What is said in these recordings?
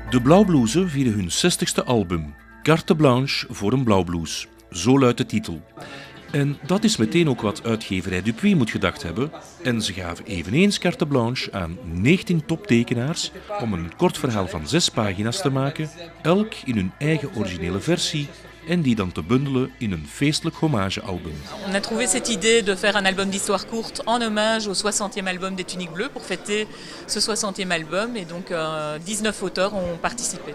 De Blauwbloesen vieren hun 60ste album. Carte blanche voor een blauwbloes. Zo luidt de titel. En dat is meteen ook wat uitgeverij Dupuis moet gedacht hebben. En ze gaven eveneens carte blanche aan 19 toptekenaars om een kort verhaal van 6 pagina's te maken, elk in hun eigen originele versie, en die dan te bundelen in een feestelijk hommagealbum. On a trouvé cette idée de faire un album d'histoire courte en hommage au 60e album des Tuniques Bleues pour fêter ce 60e album. Et donc 19 auteurs ont participé.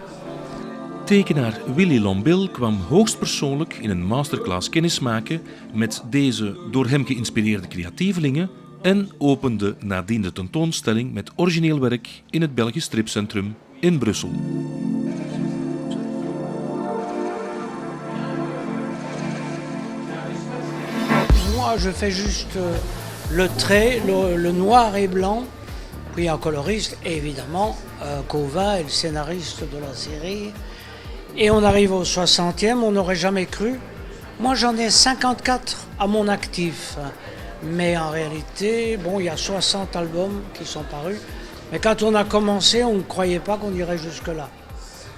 Tekenaar Willy Lombil kwam hoogstpersoonlijk in een masterclass kennismaken met deze door hem geïnspireerde creatievelingen en opende nadien de tentoonstelling met origineel werk in het Belgisch Stripcentrum in Brussel. Moi, je fais juste le trait, le noir et blanc, puis un coloriste, et évidemment Cauvin est le scénariste de la série. Et on arrive au 60e, on n'aurait jamais cru. Moi, j'en ai 54 à mon actif. Mais en réalité, bon, il y a 60 albums qui sont parus. Mais quand on a commencé, on ne croyait pas qu'on irait jusque-là.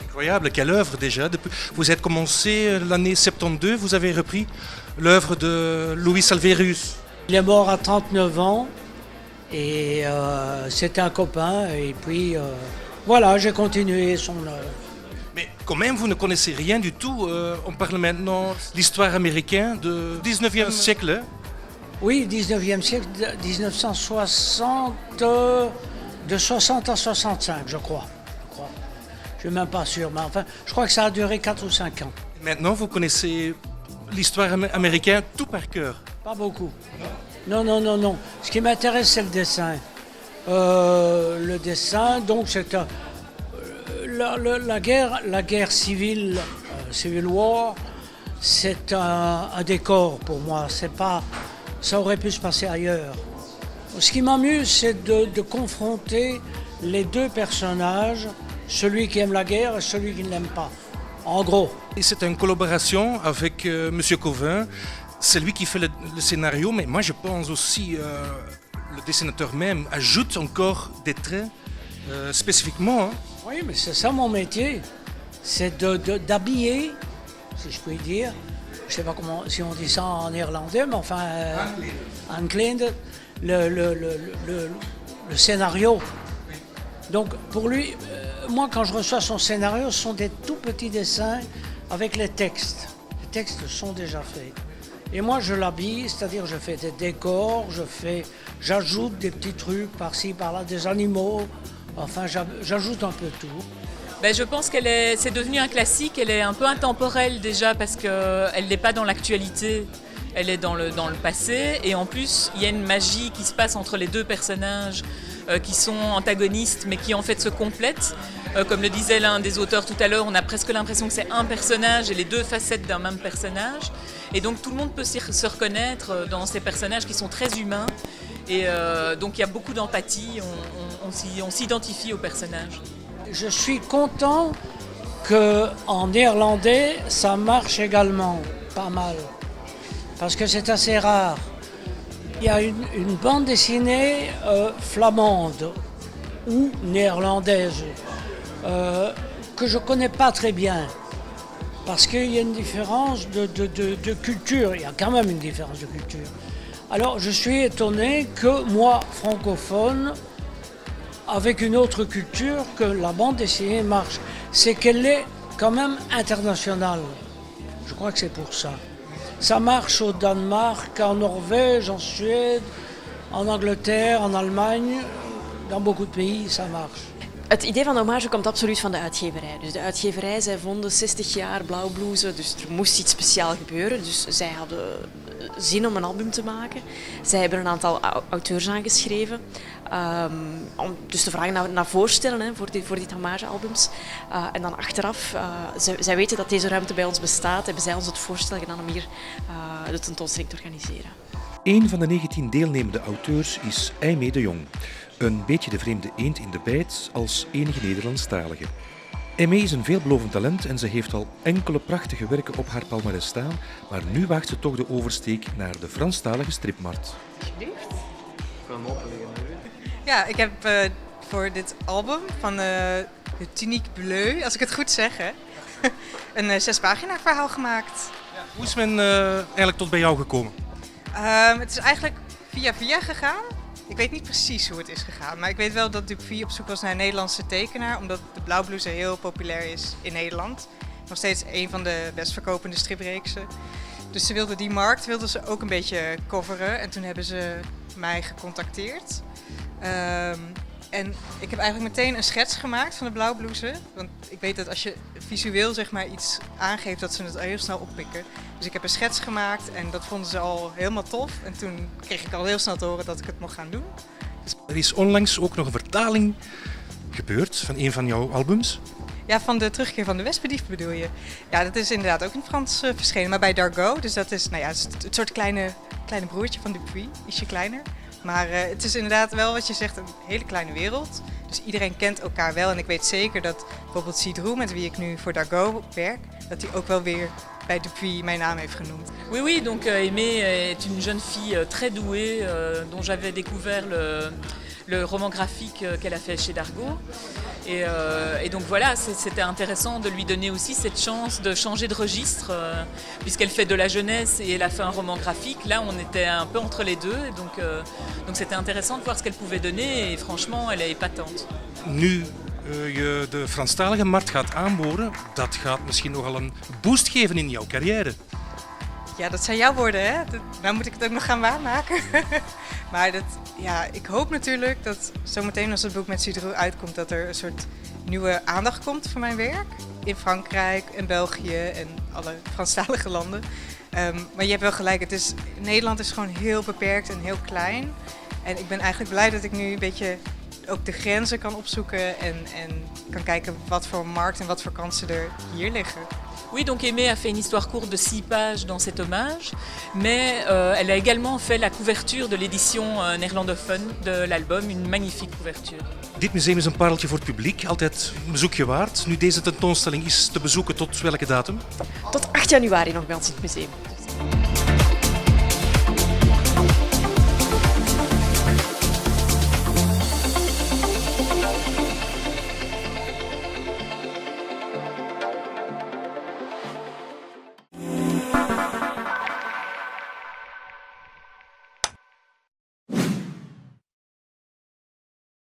Incroyable, quelle œuvre déjà. Vous êtes commencé l'année 72, vous avez repris l'œuvre de Louis Salvérius. Il est mort à 39 ans et c'était un copain. Et puis voilà, j'ai continué son œuvre. Mais quand même, vous ne connaissez rien du tout. On parle maintenant de l'histoire américaine du 19e siècle. Oui, 19e siècle, 1960, de 60 à 65, je crois. Je ne suis même pas sûr, mais enfin, je crois que ça a duré 4 ou 5 ans. Maintenant, vous connaissez l'histoire américaine tout par cœur. Pas beaucoup. Non. Ce qui m'intéresse, c'est le dessin. Le dessin, donc, c'est la guerre civile, Civil War, c'est un décor pour moi. C'est pas, ça aurait pu se passer ailleurs. Ce qui m'amuse, c'est de confronter les deux personnages, celui qui aime la guerre et celui qui ne l'aime pas. En gros. Et c'est une collaboration avec Monsieur Cauvin. C'est lui qui fait le scénario, mais moi je pense aussi le dessinateur même ajoute encore des traits spécifiquement. Hein. Oui, mais c'est ça mon métier, c'est d'habiller, si je puis dire. Je ne sais pas comment, si on dit ça en néerlandais, mais enfin, aankleden, le scénario. Donc pour lui, moi quand je reçois son scénario, ce sont des tout petits dessins avec les textes. Les textes sont déjà faits. Et moi je l'habille, c'est-à-dire je fais des décors, j'ajoute des petits trucs par-ci, par-là, des animaux. Enfin, j'ajoute un peu tout. Je pense c'est devenu un classique, elle est un peu intemporelle déjà parce qu'elle n'est pas dans l'actualité, elle est dans le passé. Et en plus, il y a une magie qui se passe entre les deux personnages qui sont antagonistes mais qui en fait se complètent. Comme le disait l'un des auteurs tout à l'heure, on a presque l'impression que c'est un personnage et les deux facettes d'un même personnage. Et donc tout le monde peut se reconnaître dans ces personnages qui sont très humains. Et donc il y a beaucoup d'empathie, on s'identifie aux personnages. Je suis content qu'en néerlandais, ça marche également pas mal. Parce que c'est assez rare. Il y a une bande dessinée flamande ou néerlandaise que je ne connais pas très bien. Parce qu'il y a une différence de culture. Il y a quand même une différence de culture. Alors je suis étonné que moi, francophone, avec une autre culture, que la bande dessinée marche. C'est qu'elle est quand même internationale. Je crois que c'est pour ça. Ça marche au Danemark, en Norvège, en Suède, en Angleterre, en Allemagne. Dans beaucoup de pays, ça marche. Het idee van de hommage komt absoluut van de uitgeverij. Dus de uitgeverij, zij vonden 60 jaar Blauwbloesen, dus er moest iets speciaals gebeuren. Dus zij hadden zin om een album te maken. Zij hebben een aantal auteurs aangeschreven. Om dus te vragen naar voorstellen voor dit hommagealbums. En dan achteraf, zij weten dat deze ruimte bij ons bestaat, hebben zij ons het voorstel gedaan om hier de tentoonstelling te organiseren. Een van de 19 deelnemende auteurs is Aimee de Jong. Een beetje de vreemde eend in de bijt als enige Nederlandstalige. Aimee is een veelbelovend talent en ze heeft al enkele prachtige werken op haar palmarès staan, maar nu waagt ze toch de oversteek naar de Franstalige stripmarkt. Alsjeblieft. Ja, ik heb voor dit album van de Tunique Bleue, als ik het goed zeg, hè. Een 6-pagina verhaal gemaakt. Hoe is men eigenlijk tot bij jou gekomen? Het is eigenlijk via gegaan. Ik weet niet precies hoe het is gegaan, maar ik weet wel dat Dupuis op zoek was naar een Nederlandse tekenaar, omdat de Blauwblouse heel populair is in Nederland. Nog steeds een van de best verkopende stripreeksen. Dus die markt wilden ze ook een beetje coveren en toen hebben ze mij gecontacteerd. En ik heb eigenlijk meteen een schets gemaakt van de Blauwblouse. Want ik weet dat als je visueel zeg maar iets aangeeft, dat ze het al heel snel oppikken. Dus ik heb een schets gemaakt en dat vonden ze al helemaal tof. En toen kreeg ik al heel snel te horen dat ik het mocht gaan doen. Er is onlangs ook nog een vertaling gebeurd van een van jouw albums. Ja, van de Terugkeer van de Wespendief bedoel je. Ja, dat is inderdaad ook in het Frans verschenen, maar bij Dargaud. Dus dat is, het soort kleine broertje van Dupuis, ietsje kleiner. Maar het is inderdaad wel wat je zegt, een hele kleine wereld. Dus iedereen kent elkaar wel. En ik weet zeker dat bijvoorbeeld Cidrou, met wie ik nu voor Dargaud werk, dat hij ook wel weer bij Dupuis mijn naam heeft genoemd. Oui, donc Aimée est une jeune fille très douée dont j'avais découvert le roman graphique qu'elle a fait chez Dargaud. Et donc voilà, c'était intéressant de lui donner aussi cette chance de changer de registre, puisqu'elle fait de la jeunesse et elle a fait un roman graphique. Là, on était un peu entre les deux, et donc c'était intéressant de voir ce qu'elle pouvait donner. Et franchement, elle est épatante. Nu je de Franstalige markt gaat aanboren, dat gaat misschien nogal een boost geven in jouw carrière. Ja, dat zijn jouw woorden, hè? Nou moet ik het ook nog gaan waarmaken. Maar ik hoop natuurlijk dat zometeen als het boek met Cidrou uitkomt, dat er een soort nieuwe aandacht komt voor mijn werk. In Frankrijk en België en alle Franstalige landen. Maar je hebt wel gelijk, Nederland is gewoon heel beperkt en heel klein. En ik ben eigenlijk blij dat ik nu een beetje ook de grenzen kan opzoeken en kan kijken wat voor markt en wat voor kansen er hier liggen. Oui, donc Aimée a fait une histoire courte de 6 pages dans cet hommage, mais elle a également fait la couverture de l'édition néerlandophone de l'album, une magnifique couverture. Dit museum is een pareltje voor het publiek, altijd een bezoekje waard. Nu deze tentoonstelling is te bezoeken tot welke datum? Tot 8 januari nog bij ons in het museum.